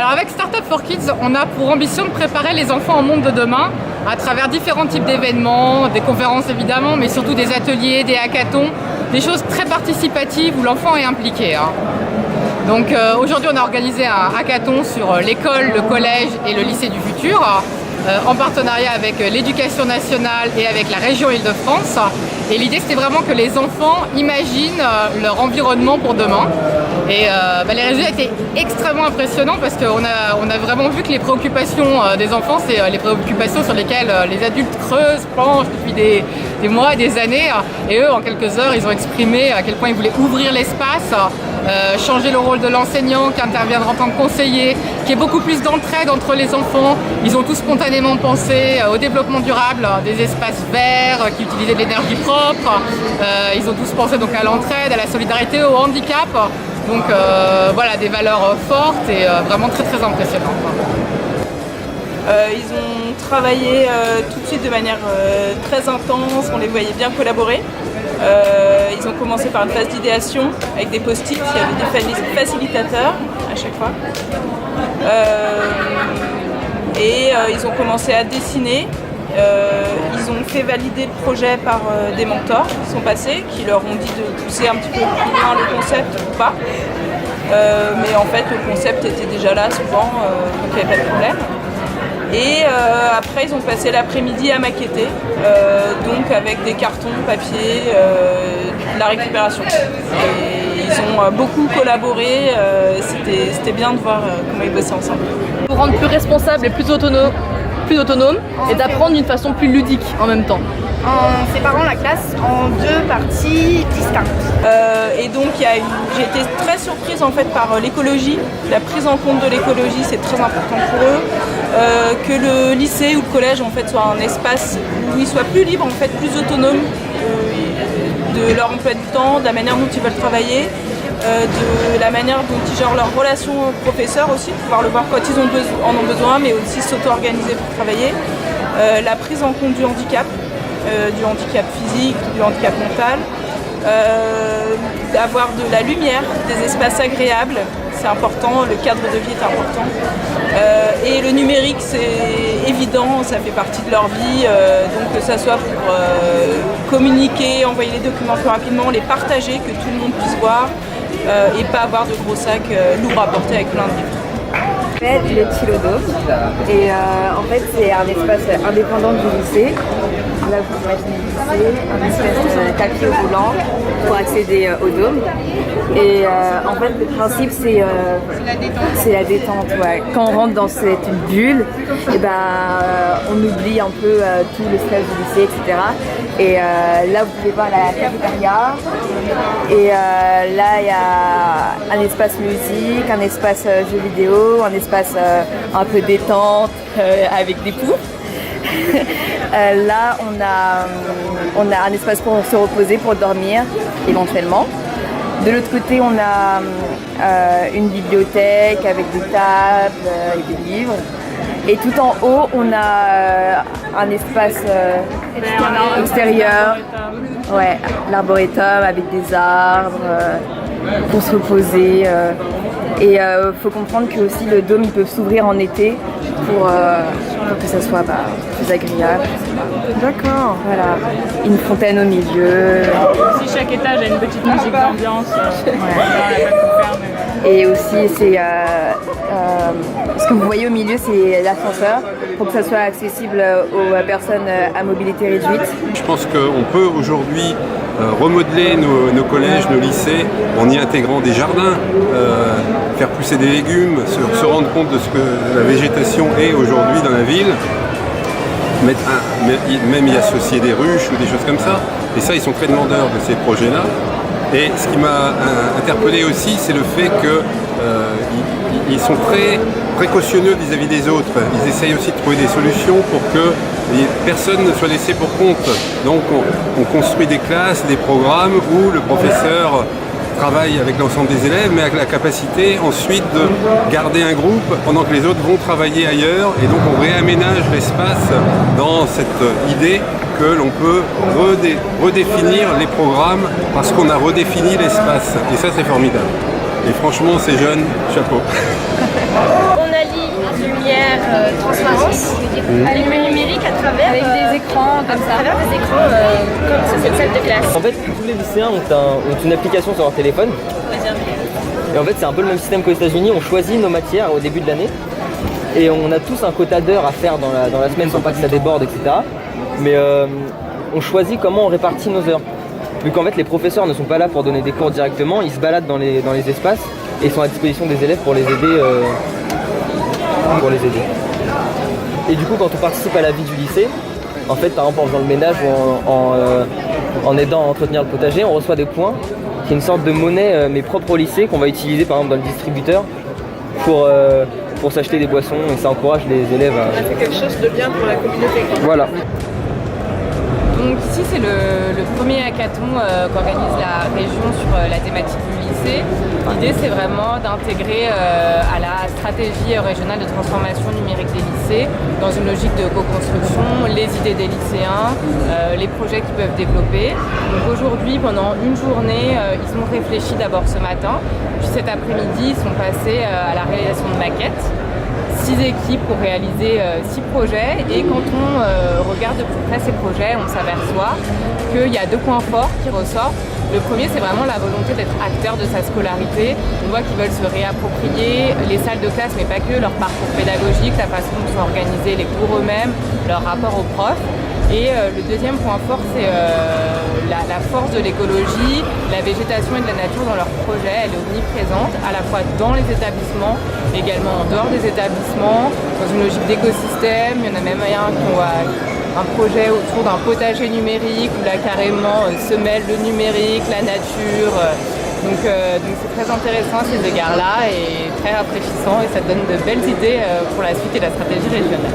Alors avec Startup for Kids, on a pour ambition de préparer les enfants au monde de demain à travers différents types d'événements, des conférences évidemment, mais surtout des ateliers, des hackathons, des choses très participatives où l'enfant est impliqué. Donc aujourd'hui on a organisé un hackathon sur l'école, le collège et le lycée du futur, en partenariat avec l'Éducation nationale et avec la région Île-de-France. Et l'idée c'était vraiment que les enfants imaginent leur environnement pour demain. Et les résultats étaient extrêmement impressionnants parce qu'on a vraiment vu que les préoccupations des enfants, c'est les préoccupations sur lesquelles les adultes creusent, planchent depuis des mois et des années. Et eux, en quelques heures, ils ont exprimé à quel point ils voulaient ouvrir l'espace, changer le rôle de l'enseignant qui interviendra en tant que conseiller, qu'il y ait beaucoup plus d'entraide entre les enfants. Ils ont tous spontanément pensé au développement durable, des espaces verts qui utilisaient de l'énergie propre. Ils ont tous pensé donc à l'entraide, à la solidarité, au handicap. Donc voilà, des valeurs fortes et vraiment très très impressionnantes. Ils ont travaillé tout de suite de manière très intense, on les voyait bien collaborer. Ils ont commencé par une phase d'idéation avec des post-it, il y avait des facilitateurs à chaque fois. Ils ont commencé à dessiner. Ils ont fait valider le projet par des mentors qui sont passés, qui leur ont dit de pousser un petit peu plus loin le concept ou pas. Mais en fait, le concept était déjà là souvent, donc il n'y avait pas de problème. Et après, ils ont passé l'après-midi à maqueter, donc avec des cartons, papier, de la récupération. Et ils ont beaucoup collaboré, c'était bien de voir comment ils bossaient ensemble. Pour rendre plus responsable et plus autonome et d'apprendre d'une façon plus ludique en même temps. En séparant la classe en deux parties distinctes. Et donc j'ai été très surprise en fait par l'écologie, la prise en compte de l'écologie, c'est très important pour eux. Que le lycée ou le collège en fait soit un espace où ils soient plus libres, en fait, plus autonomes de leur emploi du temps, de la manière dont ils veulent travailler. De la manière dont ils gèrent leur relation aux professeurs aussi, pouvoir le voir quand ils en ont besoin, mais aussi s'auto-organiser pour travailler. La prise en compte du handicap physique, du handicap mental, d'avoir de la lumière, des espaces agréables, c'est important, le cadre de vie est important. Et le numérique, c'est évident, ça fait partie de leur vie, donc que ça soit pour communiquer, envoyer les documents plus rapidement, les partager, que tout le monde puisse voir. Et pas avoir de gros sacs lourds à porter avec plein de livres. En fait, le Tylodome, et en fait c'est un espace indépendant du lycée. Là vous imaginez le lycée, un espèce de tapis roulant pour accéder au dôme. Et en fait le principe c'est la détente. Ouais. Quand on rentre dans cette bulle, et on oublie un peu tout le stress du lycée, etc. Et là vous pouvez voir la cafétéria. Et là il y a un espace musique, un espace jeux vidéo, un espace un peu détente avec des poufs. Là on a un espace pour se reposer, pour dormir éventuellement. De l'autre côté on a une bibliothèque avec des tables et des livres. Et tout en haut on a un espace extérieur. Ouais, l'arboretum avec des arbres pour se reposer. Et faut comprendre que aussi le dôme il peut s'ouvrir en été pour que ça soit plus agréable. D'accord. Voilà, une fontaine au milieu. Si chaque étage a une petite musique d'ambiance, Et aussi c'est ce que vous voyez au milieu, c'est l'ascenseur pour que ça soit accessible aux personnes à mobilité réduite. Je pense qu'on peut aujourd'hui remodeler nos collèges, nos lycées en y intégrant des jardins, faire pousser des légumes, se rendre compte de ce que la végétation est aujourd'hui dans la ville, même y associer des ruches ou des choses comme ça. Et ça, ils sont très demandeurs de ces projets-là. Et ce qui m'a interpellé aussi, c'est le fait qu'ils sont très précautionneux vis-à-vis des autres. Ils essayent aussi de trouver des solutions pour que personne ne soit laissé pour compte. Donc on construit des classes, des programmes où le professeur travaille avec l'ensemble des élèves, mais avec la capacité ensuite de garder un groupe pendant que les autres vont travailler ailleurs. Et donc on réaménage l'espace dans cette idée que l'on peut redéfinir les programmes parce qu'on a redéfini l'espace. Et ça, c'est formidable. Et franchement, ces jeunes, chapeau. On a lumière transparence, lumière numérique à travers Avec des écrans comme ça. à travers des écrans comme sur cette salle de classe. En fait, tous les lycéens ont une application sur leur téléphone. Et en fait, c'est un peu le même système qu'aux États-Unis. On choisit nos matières au début de l'année. Et on a tous un quota d'heures à faire dans la semaine sans pas que ça déborde, etc. Mais on choisit comment on répartit nos heures. Vu qu'en fait, les professeurs ne sont pas là pour donner des cours directement, ils se baladent dans les espaces et ils sont à disposition des élèves pour les aider. Et du coup, quand on participe à la vie du lycée, en fait, par exemple, en faisant le ménage ou en aidant à entretenir le potager, on reçoit des points, qui est une sorte de monnaie, mais propre au lycée, qu'on va utiliser par exemple dans le distributeur pour s'acheter des boissons, et ça encourage les élèves à... On a fait quelque chose de bien pour la communauté. Voilà. Donc ici c'est le premier hackathon qu'organise la région sur la thématique du lycée. L'idée c'est vraiment d'intégrer à la stratégie régionale de transformation numérique des lycées dans une logique de co-construction, les idées des lycéens, les projets qu'ils peuvent développer. Donc aujourd'hui pendant une journée, ils ont réfléchi d'abord ce matin, puis cet après-midi ils sont passés à la réalisation de maquettes. 6 équipes pour réaliser 6 projets et quand on regarde de plus près ces projets, on s'aperçoit qu'il y a 2 points forts qui ressortent. Le premier, c'est vraiment la volonté d'être acteur de sa scolarité. On voit qu'ils veulent se réapproprier les salles de classe, mais pas que, leur parcours pédagogique, la façon dont sont organisés les cours eux-mêmes, leur rapport aux profs. Et le deuxième point fort, c'est la force de l'écologie, la végétation et de la nature dans leur projet. Elle est omniprésente, à la fois dans les établissements, mais également en dehors des établissements, dans une logique d'écosystème. Il y en a même un qui ont un projet autour d'un potager numérique, où là carrément se mêle le numérique, la nature. Donc c'est très intéressant à ces égards-là et très rafraîchissant et ça donne de belles idées pour la suite et la stratégie régionale.